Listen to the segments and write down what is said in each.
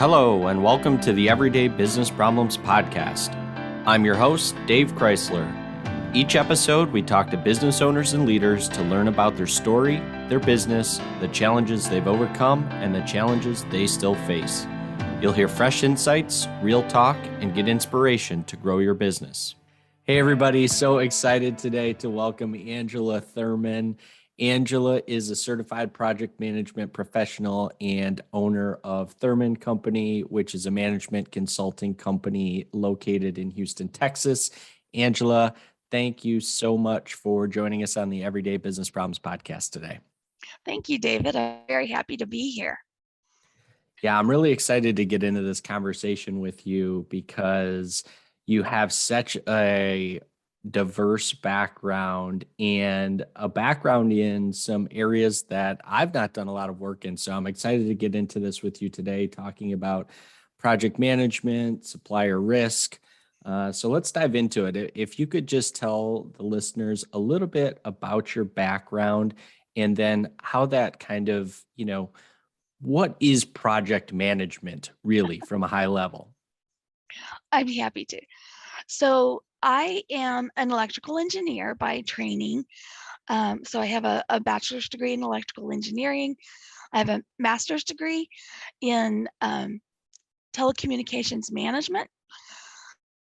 Hello, and welcome to the Everyday Business Problems Podcast. I'm your host, Dave Crysler. Each episode, we talk to business owners and leaders to learn about their story, their business, the challenges they've overcome, and the challenges they still face. You'll hear fresh insights, real talk, and get inspiration to grow your business. Hey, everybody. So excited today to welcome Angela Thurman. Angela is a certified project management professional and owner of Thurman Company, which is a management consulting company located in Houston, Texas. Angela, thank you so much for joining us on the Everyday Business Problems Podcast today. Thank you, David. I'm very happy to be here. Yeah, I'm really excited to get into this conversation with you because you have such a diverse background and a background in some areas that I've not done a lot of work in. So I'm excited to get into this with you today, talking about project management, supplier risk. So let's dive into it. If you could just tell the listeners a little bit about your background and then how that kind of, what is project management really from a high level? I'd be happy to. So I am an electrical engineer by training. So I have a bachelor's degree in electrical engineering. I have a master's degree in telecommunications management.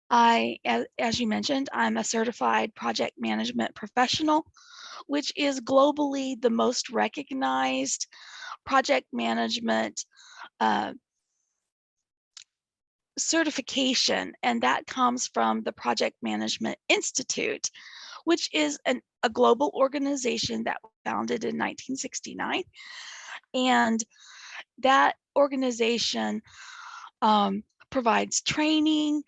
As you mentioned, I'm a certified project management professional, which is globally the most recognized project management certification, and that comes from the Project Management Institute, which is a global organization that was founded in 1969. And that organization provides training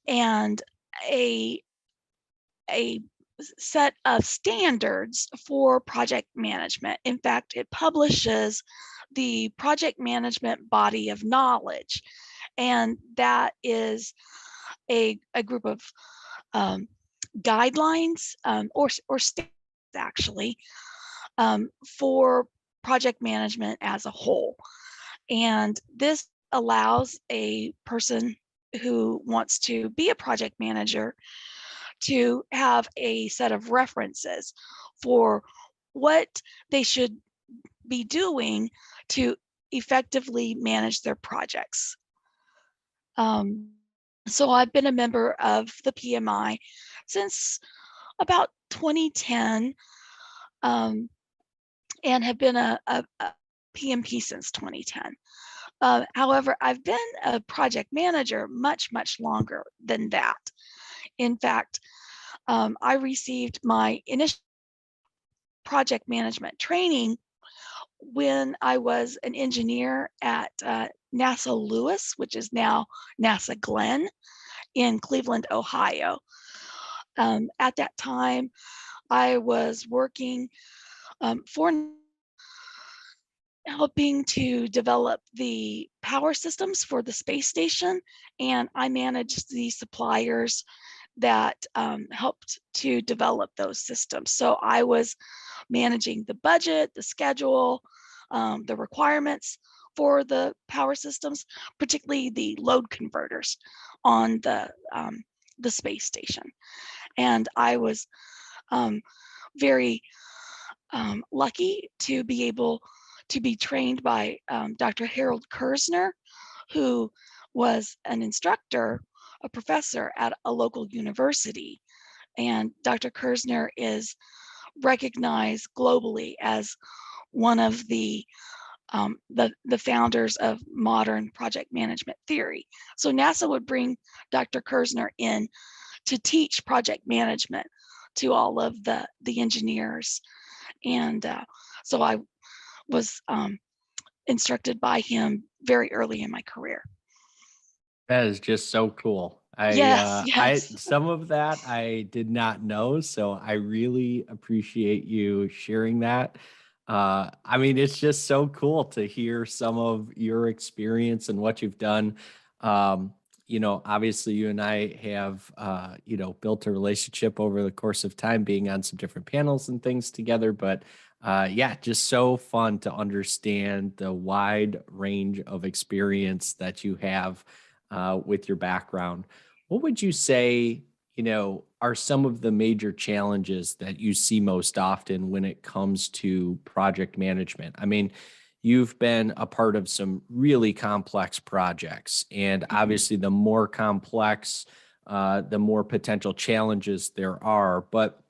and a set of standards for project management. In fact, it publishes the project management body of knowledge, and that is a group of guidelines or standards actually for project management as a whole. And this allows a person who wants to be a project manager to have a set of references for what they should be doing to effectively manage their projects. So I've been a member of the PMI since about 2010 and have been a PMP since 2010. However, I've been a project manager much longer than that. In fact, I received my initial project management training when I was an engineer at NASA Lewis, which is now NASA Glenn in Cleveland, Ohio. At that time, I was working for helping to develop the power systems for the space station, and I managed the suppliers that helped to develop those systems. So I was managing the budget, the schedule, the requirements for the power systems, particularly the load converters on the space station. And I was very lucky to be able to be trained by Dr. Harold Kersner, who was an instructor, a professor at a local university. And Dr. Kersner is recognized globally as one of the founders of modern project management theory. So NASA would bring Dr. Kersner in to teach project management to all of the engineers. And so I was instructed by him very early in my career. That is just so cool. Yes. Some of that I did not know, so I really appreciate you sharing that. It's just so cool to hear some of your experience and what you've done. obviously you and I have, built a relationship over the course of time being on some different panels and things together. But yeah, just so fun to understand the wide range of experience that you have with your background. What would you say, are some of the major challenges that you see most often when it comes to project management? I mean, you've been a part of some really complex projects, and Mhm. obviously, the more complex, the more potential challenges there are. But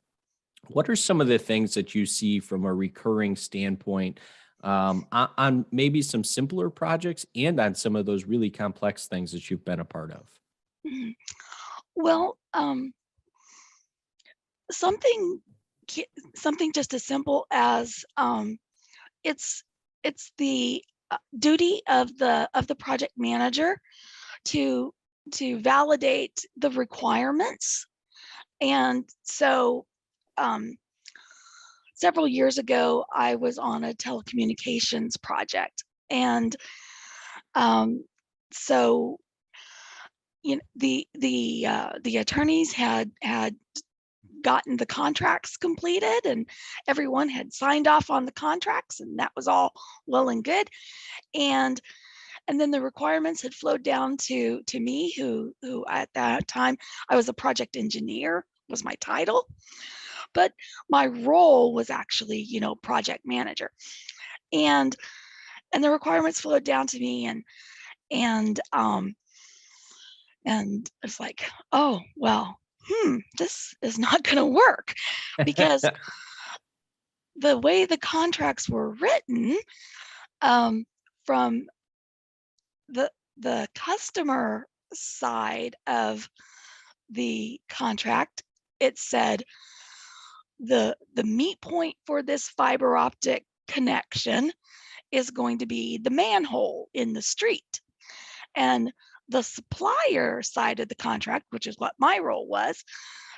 what are some of the things that you see from a recurring standpoint on maybe some simpler projects and on some of those really complex things that you've been a part of? Mhm. Well, something something just as simple as it's it's the duty of the project manager to validate the requirements. And so um, several years ago, I was on a telecommunications project, and um, so the attorneys had gotten the contracts completed, and everyone had signed off on the contracts, and that was all well and good. And then the requirements had flowed down to me, who at that time I was a project engineer, was my title, but my role was actually, project manager. And the requirements flowed down to me, and it's like, oh well, this is not going to work, because the way the contracts were written, um, from the customer side of the contract, it said the meet point for this fiber optic connection is going to be the manhole in the street. And the supplier side of the contract, which is what my role was,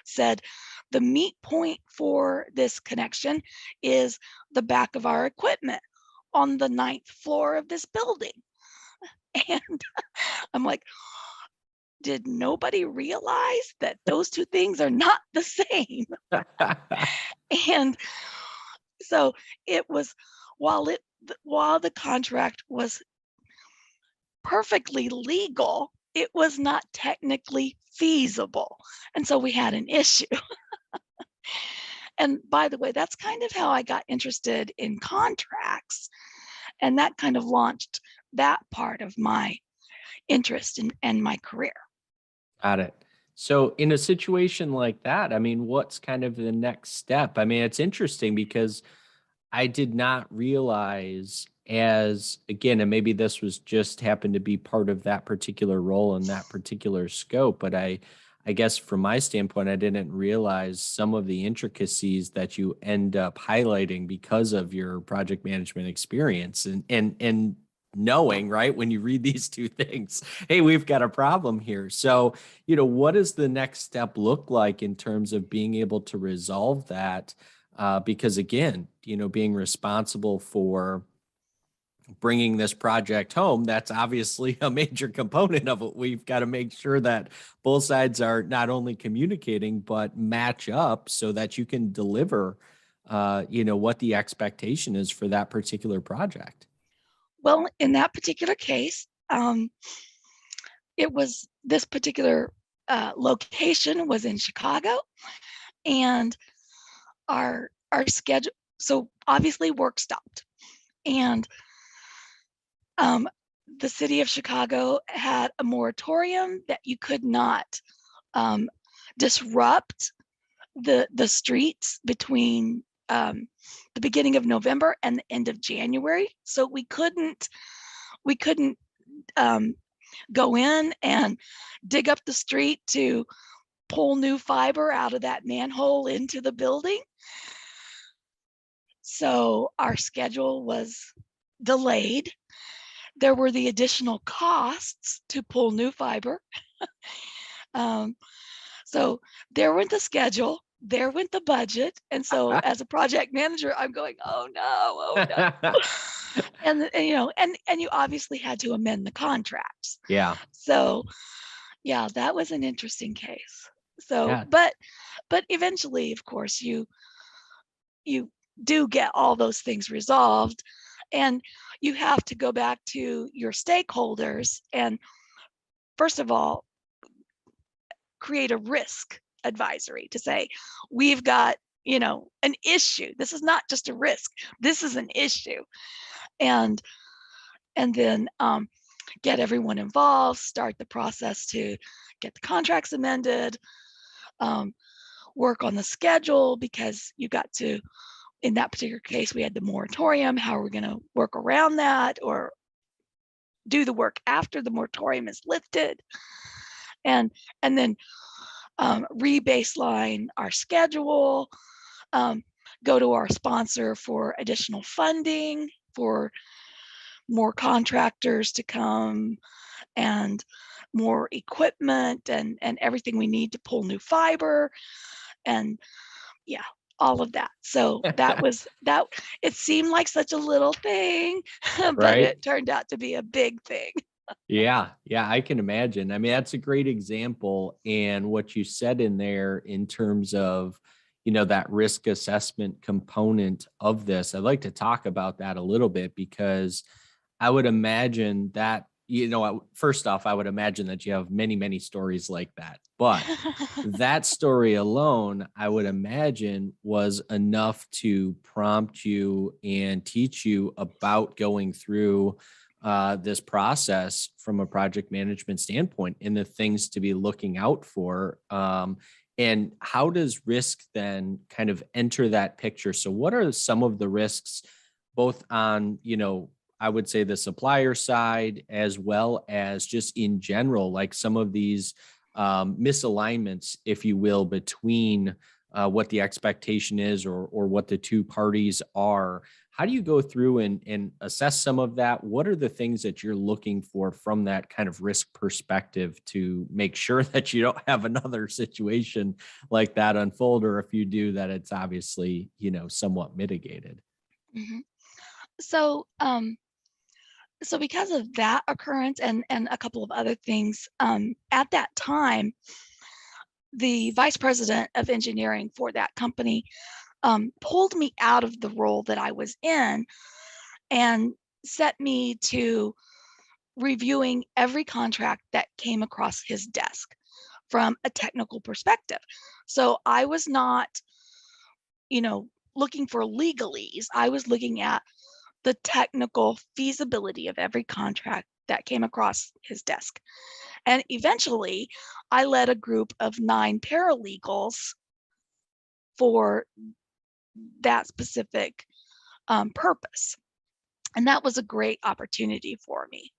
said the meet point for this connection is the back of our equipment on the ninth floor of this building. And I'm like, did nobody realize that those two things are not the same? And so it was, while the contract was perfectly legal, it was not technically feasible. And so we had an issue. And by the way, that's kind of how I got interested in contracts. And that kind of launched that part of my interest and my career. Got it. So in a situation like that, I mean, what's kind of the next step? I mean, it's interesting because I did not realize, as again, and maybe this was just happened to be part of that particular role and that particular scope, but I guess from my standpoint, I didn't realize some of the intricacies that you end up highlighting because of your project management experience and knowing, right, when you read these two things, hey, we've got a problem here. So, what does the next step look like in terms of being able to resolve that? Because again, being responsible for bringing this project home, that's obviously a major component of it. We've got to make sure that both sides are not only communicating, but match up so that you can deliver, what the expectation is for that particular project. Well, in that particular case, it was this particular location was in Chicago, and our schedule. So obviously, work stopped, and um, the city of Chicago had a moratorium that you could not um, disrupt the streets between the beginning of November and the end of January. So we couldn't um, go in and dig up the street to pull new fiber out of that manhole into the building. So our schedule was delayed. There were the additional costs to pull new fiber. Um, so there went the schedule, there went the budget. And so as a project manager, I'm going, oh no, oh no. And you obviously had to amend the contracts. Yeah. So Yeah, that was an interesting case. So, Yeah. but eventually, of course, you do get all those things resolved, and you have to go back to your stakeholders and first of all create a risk advisory to say, we've got, an issue. This is not just a risk. This is an issue. And then get everyone involved, start the process to get the contracts amended, um, work on the schedule because you got to, in that particular case, we had the moratorium. How are we going to work around that or do the work after the moratorium is lifted? And then re-baseline our schedule, um, go to our sponsor for additional funding, for more contractors to come and more equipment and everything we need to pull new fiber and yeah, all of that. So that was that. It seemed like such a little thing, but Right. it turned out to be a big thing. Yeah, yeah, I can imagine. I mean, that's a great example. And what you said in there in terms of, that risk assessment component of this, I'd like to talk about that a little bit because I would imagine that, first off, I would imagine that you have many, many stories like that. But that story alone, I would imagine, was enough to prompt you and teach you about going through this process from a project management standpoint and the things to be looking out for. And how does risk then kind of enter that picture? So, what are some of the risks, both on, I would say the supplier side, as well as just in general, like some of these misalignments, if you will, between what the expectation is or what the two parties are? How do you go through and assess some of that? What are the things that you're looking for from that kind of risk perspective to make sure that you don't have another situation like that unfold, or if you do, that it's obviously, somewhat mitigated? Mhm. So, so because of that occurrence and a couple of other things, at that time, the vice president of engineering for that company pulled me out of the role that I was in and set me to reviewing every contract that came across his desk from a technical perspective. So I was not, looking for legalese. I was looking at the technical feasibility of every contract that came across his desk. And eventually, I led a group of 9 paralegals for that specific purpose. And that was a great opportunity for me.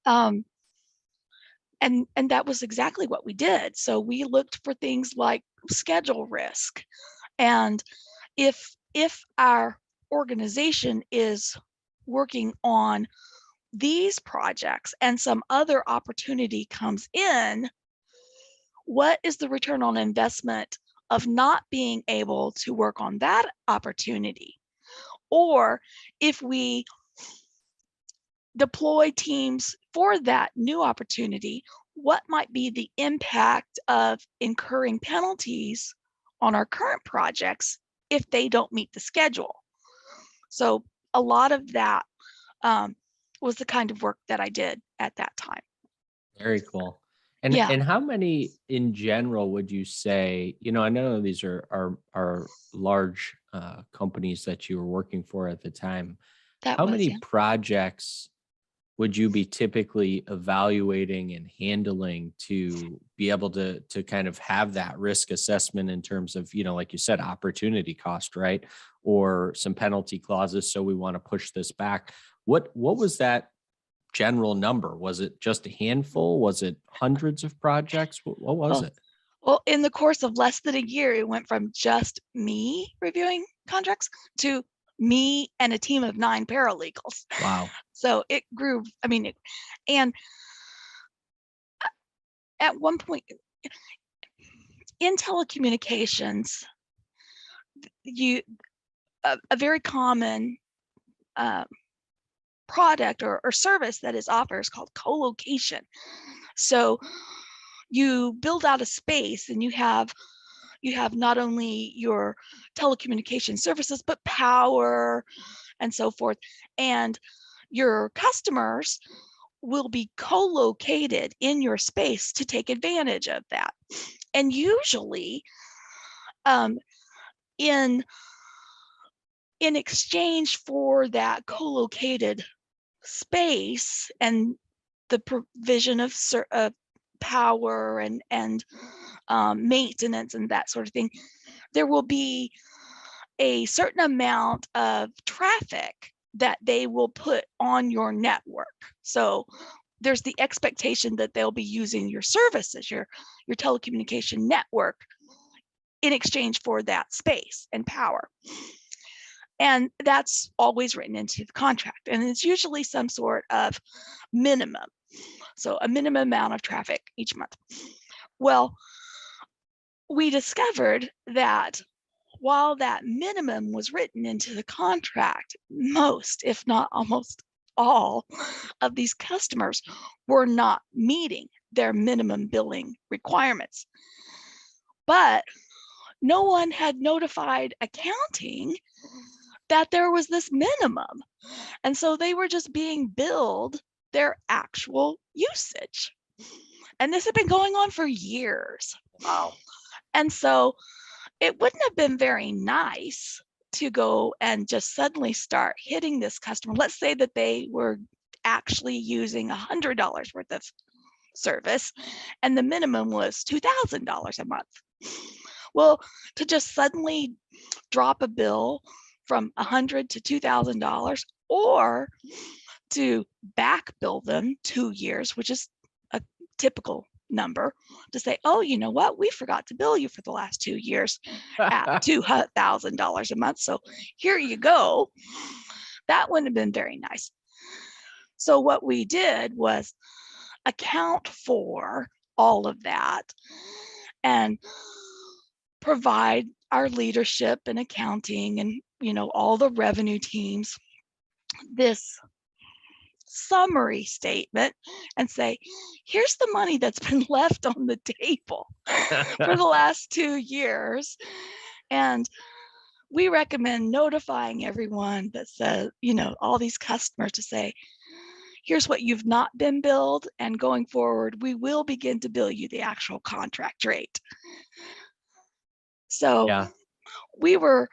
Um, and that was exactly what we did. So we looked for things like schedule risk. And if our organization is working on these projects and some other opportunity comes in, what is the return on investment of not being able to work on that opportunity? Or if we deploy teams for that new opportunity, what might be the impact of incurring penalties on our current projects if they don't meet the schedule? So a lot of that was the kind of work that I did at that time. Very cool. And Yeah, and how many in general would you say, I know these are large companies that you were working for at the time. that How was, many yeah. projects would you be typically evaluating and handling to be able to kind of have that risk assessment in terms of, like you said, opportunity cost, right? Or some penalty clauses. So we want to push this back. What was that general number? Was it just a handful? Was it hundreds of projects? What was Well, it? well, in the course of less than a year, it went from just me reviewing contracts to me and a team of 9 paralegals. Wow. So it grew. I mean, and at one point in telecommunications, you a very common uh, product or service that is offered is called co-location. So you build out a space and you have not only your telecommunication services, but power and so forth. And your customers will be co-located in your space to take advantage of that. And usually in exchange for that co-located space and the provision of power and maintenance and that sort of thing, there will be a certain amount of traffic that they will put on your network. So there's the expectation that they'll be using your services, your telecommunication network, in exchange for that space and power. And that's always written into the contract. And it's usually some sort of minimum. So a minimum amount of traffic each month. Well, we discovered that while that minimum was written into the contract, most, if not almost all, of these customers were not meeting their minimum billing requirements. But no one had notified accounting that there was this minimum. And so they were just being billed their actual usage. And this had been going on for years. Wow. And so it wouldn't have been very nice to go and just suddenly start hitting this customer. Let's say that they were actually using $100 worth of service and the minimum was $2,000 a month. Well, to just suddenly drop a bill from $100 to $2,000, or to back bill them 2 years, which is a typical number, to say, oh, you know what, we forgot to bill you for the last 2 years at $2,000 a month. So here you go. That wouldn't have been very nice. So what we did was account for all of that and provide our leadership and accounting and, all the revenue teams this summary statement and say, here's the money that's been left on the table for the last 2 years. And we recommend notifying everyone that says, all these customers, to say, here's what you've not been billed, and going forward, we will begin to bill you the actual contract rate. So yeah, we were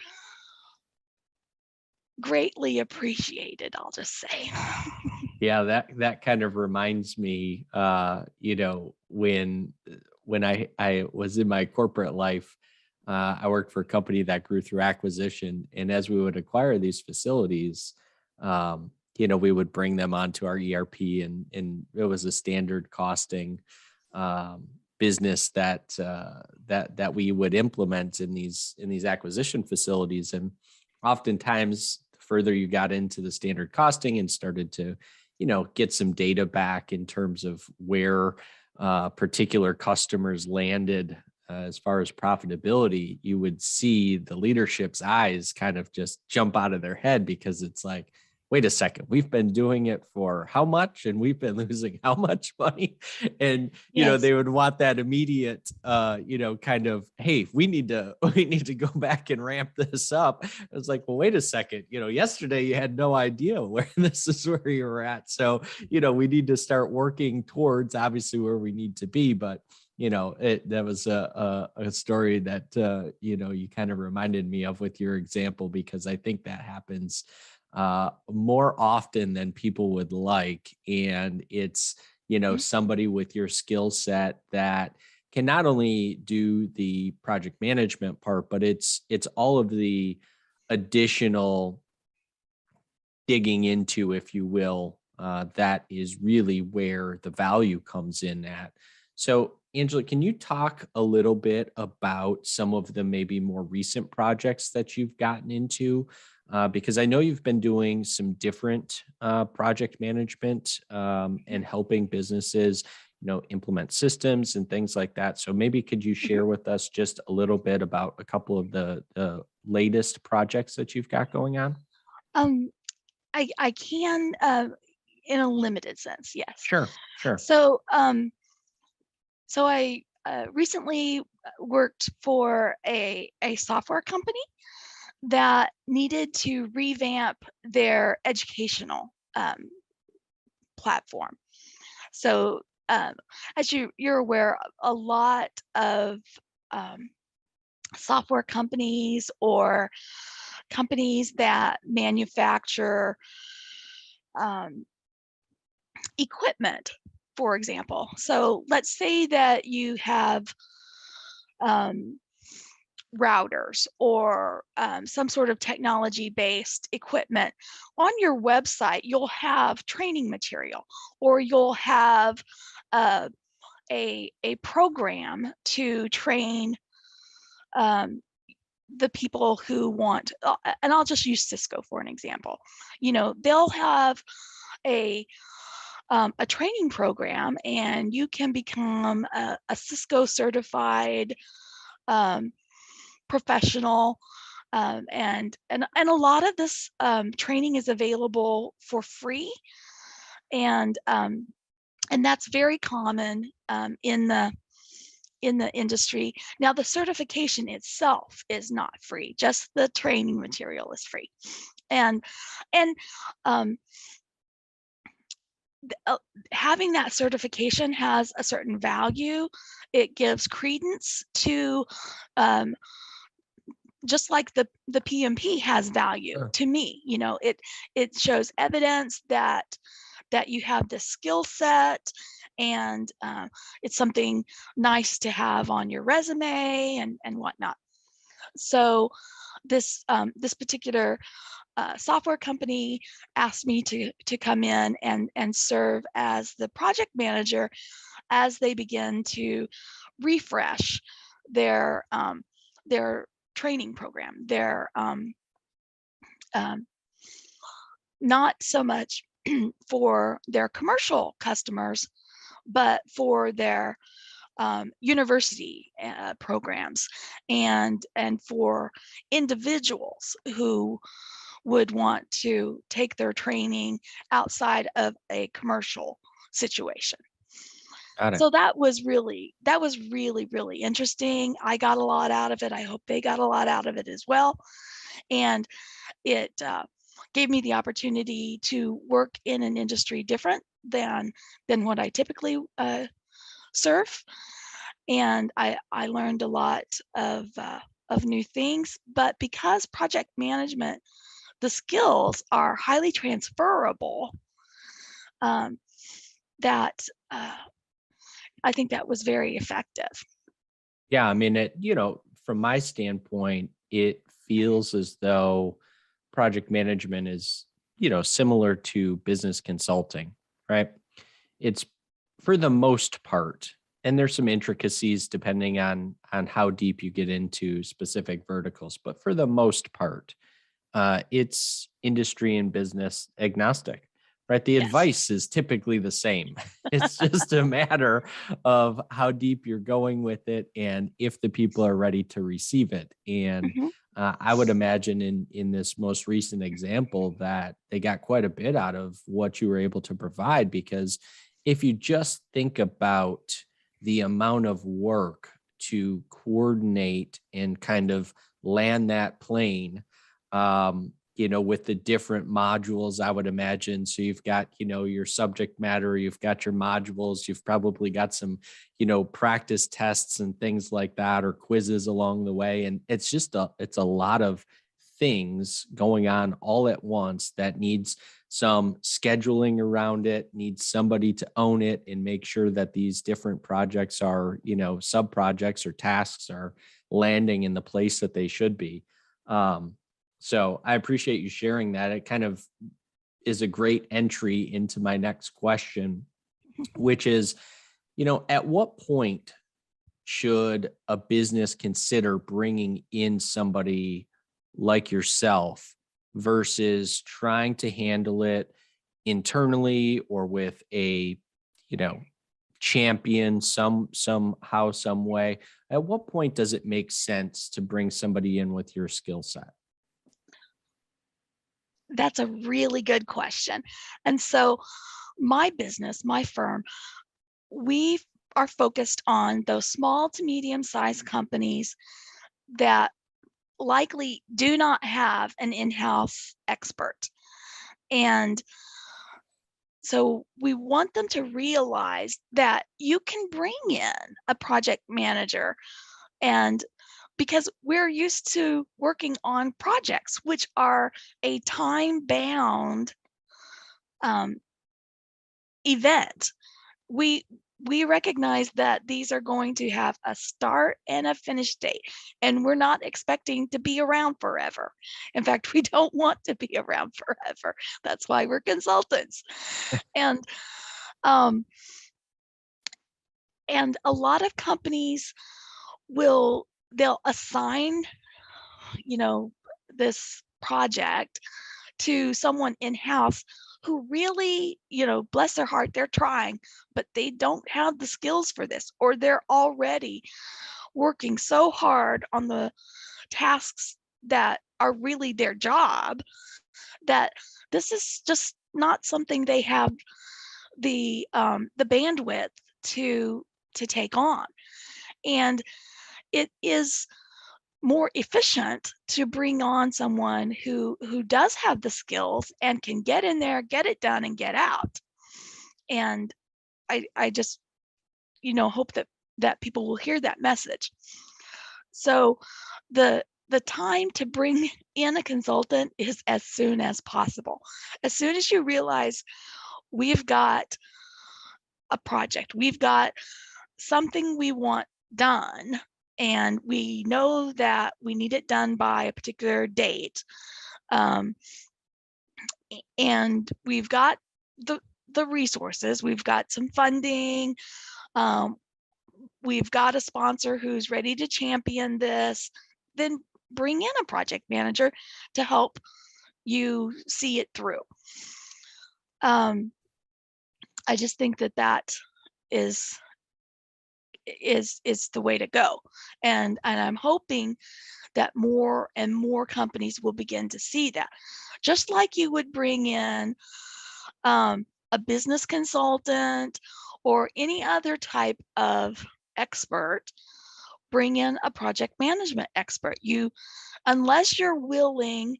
greatly appreciated, I'll just say. Yeah, that kind of reminds me, when I was in my corporate life, I worked for a company that grew through acquisition, and as we would acquire these facilities, we would bring them onto our ERP, and it was a standard costing business that we would implement in these acquisition facilities, and oftentimes, the further you got into the standard costing and started to get some data back in terms of where particular customers landed as far as profitability, you would see the leadership's eyes kind of just jump out of their head, because it's like, wait a second, we've been doing it for how much, and we've been losing how much money? And, they would want that immediate, kind of, hey, we need to go back and ramp this up. It's like, well, wait a second, yesterday you had no idea where this is where you were at. So, we need to start working towards obviously where we need to be. But, that was a story that, you kind of reminded me of with your example, because I think that happens more often than people would like. And it's, somebody with your skill set that can not only do the project management part, but it's all of the additional digging into, if you will, that is really where the value comes in at. So, Angela, can you talk a little bit about some of the maybe more recent projects that you've gotten into? Because I know you've been doing some different project management and helping businesses, implement systems and things like that. So maybe could you share with us just a little bit about a couple of the latest projects that you've got going on? I can, in a limited sense, yes. Sure. So So I recently worked for a software company that needed to revamp their educational platform. So as you're aware, a lot of software companies or companies that manufacture equipment, for example. So let's say that you have routers or some sort of technology-based equipment. On your website, you'll have training material, or you'll have a program to train the people who want, and I'll just use Cisco for an example. They'll have a training program, and you can become a Cisco certified professional, and a lot of this training is available for free, and that's very common in the industry. Now, the certification itself is not free; just the training material is free, and having that certification has a certain value. It gives credence to just like the PMP has value. Sure. To me, it shows evidence that you have this skill set, and it's something nice to have on your resume and whatnot. So this particular software company asked me to come in and serve as the project manager as they begin to refresh their training program. Their not so much for their commercial customers, but for their university programs, and for individuals who would want to take their training outside of a commercial situation. Got it. So that was really, really interesting. I got a lot out of it. I hope they got a lot out of it as well. And it gave me the opportunity to work in an industry different than what I typically serve. And I learned a lot of new things. But because project management, the skills are highly transferable, that I think that was very effective. Yeah, I mean, from my standpoint, it feels as though project management is, similar to business consulting, right? It's for the most part, and there's some intricacies depending on how deep you get into specific verticals, but for the most part, it's industry and business agnostic, right? The advice is typically the same. It's just a matter of how deep you're going with it and if the people are ready to receive it. And I would imagine in this most recent example that they got quite a bit out of what you were able to provide, because if you just think about the amount of work to coordinate and kind of land that plane, with the different modules, I would imagine. So you've got, your subject matter, you've got your modules, you've probably got some, practice tests and things like that, or quizzes along the way. And it's a lot of things going on all at once that needs some scheduling around it, needs somebody to own it and make sure that these different projects are, sub projects or tasks are landing in the place that they should be. So I appreciate you sharing that. It kind of is a great entry into my next question, which is, at what point should a business consider bringing in somebody like yourself versus trying to handle it internally or with a, champion somehow, some way? At what point does it make sense to bring somebody in with your skill set? That's a really good question. And so my business, my firm, we are focused on those small to medium-sized companies that likely do not have an in-house expert. And so we want them to realize that you can bring in a project manager, and because we're used to working on projects, which are a time-bound event. We recognize that these are going to have a start and a finish date, and we're not expecting to be around forever. In fact, we don't want to be around forever. That's why we're consultants. And and a lot of companies they'll assign, this project to someone in-house who really, bless their heart, they're trying, but they don't have the skills for this, or they're already working so hard on the tasks that are really their job that this is just not something they have the bandwidth to take on. And it is more efficient to bring on someone who does have the skills and can get in there, get it done, and get out. And I just hope that people will hear that message. So the time to bring in a consultant is as soon as possible. As soon as you realize we've got a project, we've got something we want done, and we know that we need it done by a particular date, and we've got the resources, we've got some funding, we've got a sponsor who's ready to champion this, then bring in a project manager to help you see it through. I just think that is the way to go. And I'm hoping that more and more companies will begin to see that. Just like you would bring in a business consultant or any other type of expert, bring in a project management expert. Unless you're willing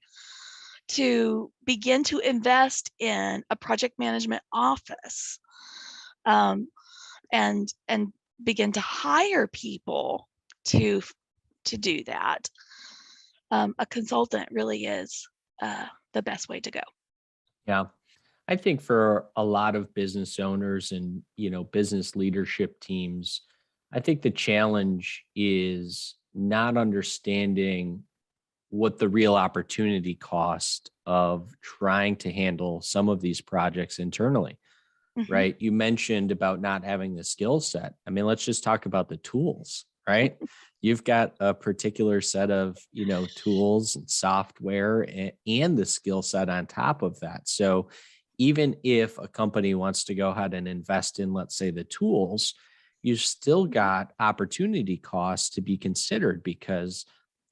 to begin to invest in a project management office, and begin to hire people to do that, a consultant really is the best way to go. Yeah. I think for a lot of business owners and, business leadership teams, I think the challenge is not understanding what the real opportunity cost of trying to handle some of these projects internally, Mm-hmm. right? You mentioned about not having the skill set. I mean, let's just talk about the tools, right? You've got a particular set of, tools and software and the skill set on top of that. So even if a company wants to go ahead and invest in, let's say, the tools, you've still got opportunity costs to be considered, because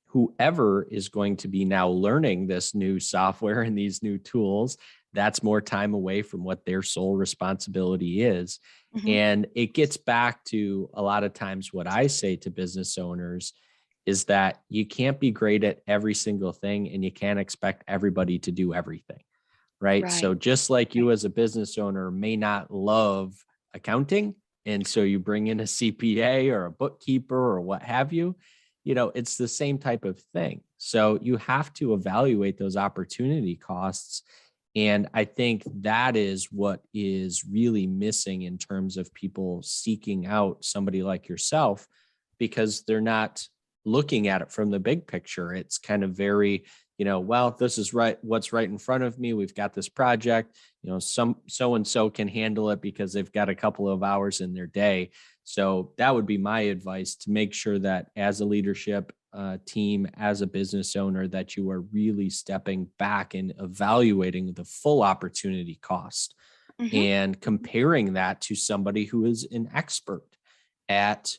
whoever is going to be now learning this new software and these new tools, that's more time away from what their sole responsibility is. Mm-hmm. And it gets back to a lot of times what I say to business owners is that you can't be great at every single thing, and you can't expect everybody to do everything. Right. So just like you as a business owner may not love accounting, and so you bring in a CPA or a bookkeeper or what have you, it's the same type of thing. So you have to evaluate those opportunity costs. And I think that is what is really missing in terms of people seeking out somebody like yourself, because they're not looking at it from the big picture. It's kind of very, well, this is what's right in front of me. We've got this project, some so-and-so can handle it because they've got a couple of hours in their day. So that would be my advice, to make sure that as a leadership team, as a business owner, that you are really stepping back and evaluating the full opportunity cost, Mm-hmm. and comparing that to somebody who is an expert at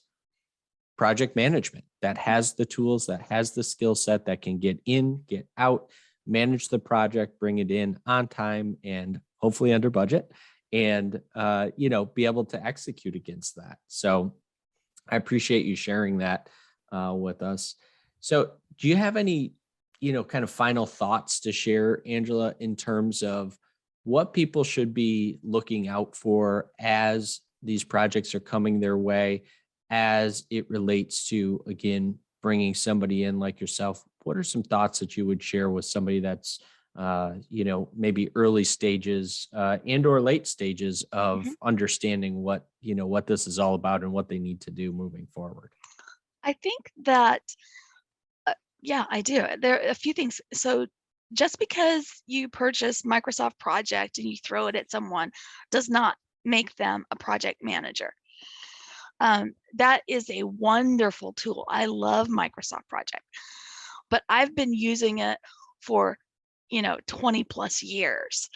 project management, that has the tools, that has the skill set, that can get in, get out, manage the project, bring it in on time and hopefully under budget, and, be able to execute against that. So I appreciate you sharing that with us. So do you have any, kind of final thoughts to share, Angela, in terms of what people should be looking out for as these projects are coming their way, as it relates to, again, bringing somebody in like yourself? What are some thoughts that you would share with somebody that's, maybe early stages and or late stages of Mhm. understanding what this is all about and what they need to do moving forward? I think that, yeah, I do. There are a few things. So just because you purchase Microsoft Project and you throw it at someone does not make them a project manager. That is a wonderful tool. I love Microsoft Project, but I've been using it for, 20 plus years.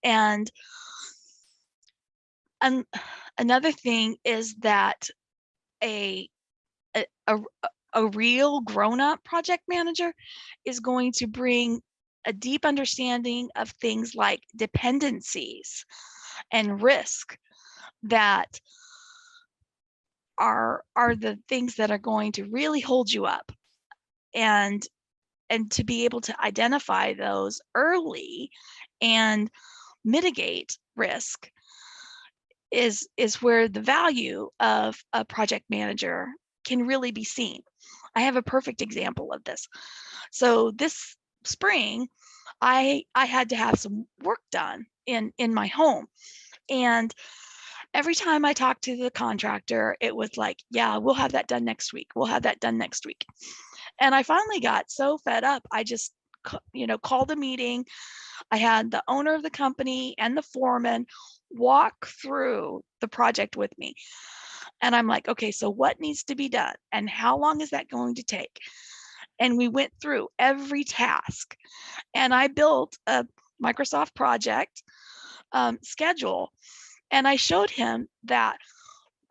And an another thing is that a a a a real grown-up project manager is going to bring a deep understanding of things like dependencies and risk that are the things that are going to really hold you up, and to be able to identify those early and mitigate risk is where the value of a project manager can really be seen. I have a perfect example of this. So this spring, I had to have some work done in my home, and every time I talked to the contractor, it was like, "Yeah, we'll have that done next week. We'll have that done next week." And I finally got so fed up, I just called a meeting. I had the owner of the company and the foreman walk through the project with me. And I'm like, okay, so what needs to be done? And how long is that going to take? And we went through every task. And I built a Microsoft project schedule. And I showed him that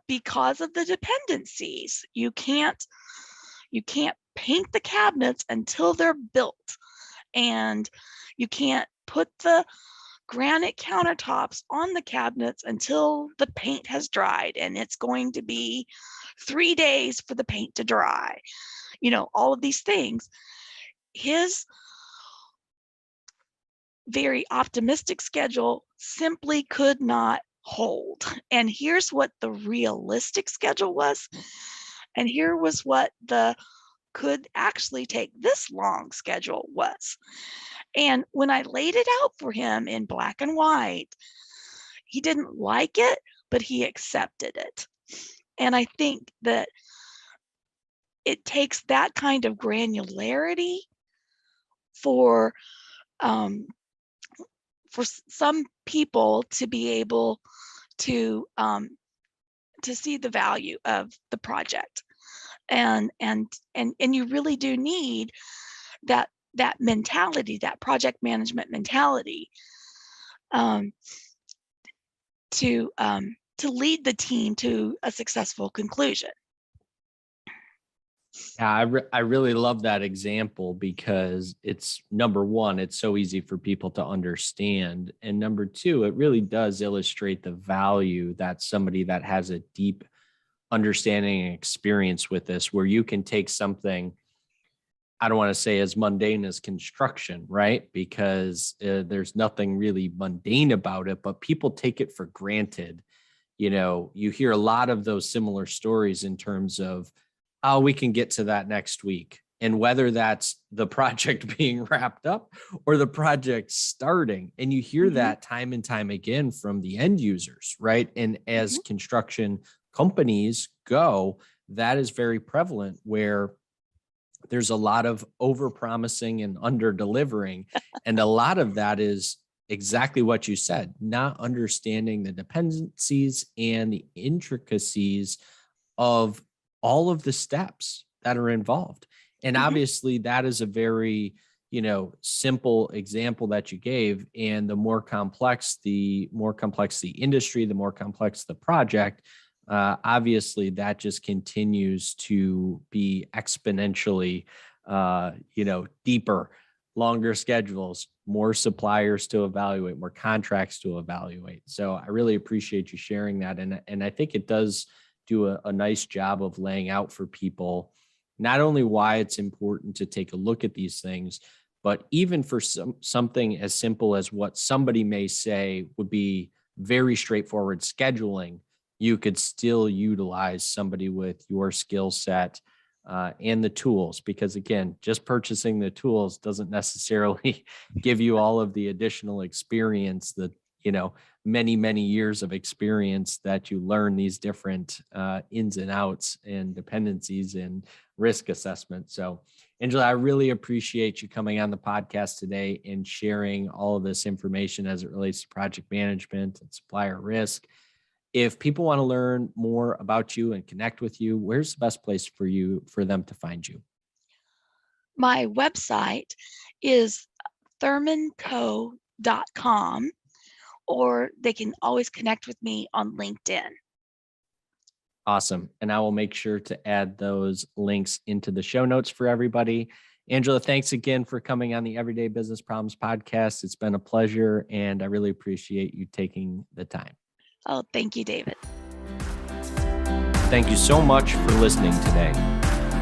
because of the dependencies, you can't paint the cabinets until they're built. And you can't put the granite countertops on the cabinets until the paint has dried, and it's going to be 3 days for the paint to dry. All of these things. His very optimistic schedule simply could not hold. And here's what the realistic schedule was. And here was what the could actually take this long schedule was. And when I laid it out for him in black and white, he didn't like it, but he accepted it. And I think that it takes that kind of granularity for um, some people to be able to see the value of the project, and you really do need that mentality, that project management mentality, um, to lead the team to a successful conclusion. Yeah, I really love that example because it's number one, it's so easy for people to understand. And number two, it really does illustrate the value that somebody that has a deep understanding and experience with this, where you can take something, I don't want to say as mundane as construction, right? Because there's nothing really mundane about it, but people take it for granted. You hear a lot of those similar stories in terms of, oh, we can get to that next week. And whether that's the project being wrapped up or the project starting. And you hear Mhm, that time and time again from the end users, right? And as mhm. construction companies go, that is very prevalent where there's a lot of over promising and under delivering. And a lot of that is exactly what you said, not understanding the dependencies and the intricacies of all of the steps that are involved. And Mhm. obviously, that is a very, simple example that you gave. And the more complex the industry, the more complex the project. Obviously, that just continues to be exponentially, deeper longer schedules, more suppliers to evaluate, more contracts to evaluate. So I really appreciate you sharing that. And I think it does do a nice job of laying out for people, not only why it's important to take a look at these things, but even for something as simple as what somebody may say would be very straightforward scheduling, you could still utilize somebody with your skill set and the tools, because again, just purchasing the tools doesn't necessarily give you all of the additional experience that, many, many years of experience that you learn these different ins and outs and dependencies and risk assessment. So Angela, I really appreciate you coming on the podcast today and sharing all of this information as it relates to project management and supplier risk. If people want to learn more about you and connect with you, where's the best place for them to find you? My website is thurmanco.com, or they can always connect with me on LinkedIn. Awesome. And I will make sure to add those links into the show notes for everybody. Angela, thanks again for coming on the Everyday Business Problems podcast. It's been a pleasure, and I really appreciate you taking the time. Oh, thank you, David. Thank you so much for listening today.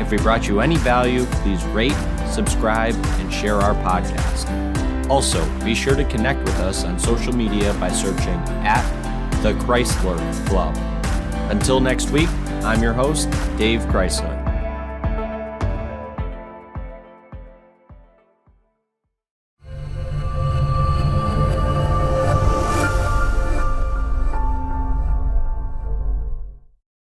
If we brought you any value, please rate, subscribe, and share our podcast. Also, be sure to connect with us on social media by searching @The Crysler Club. Until next week, I'm your host, Dave Crysler.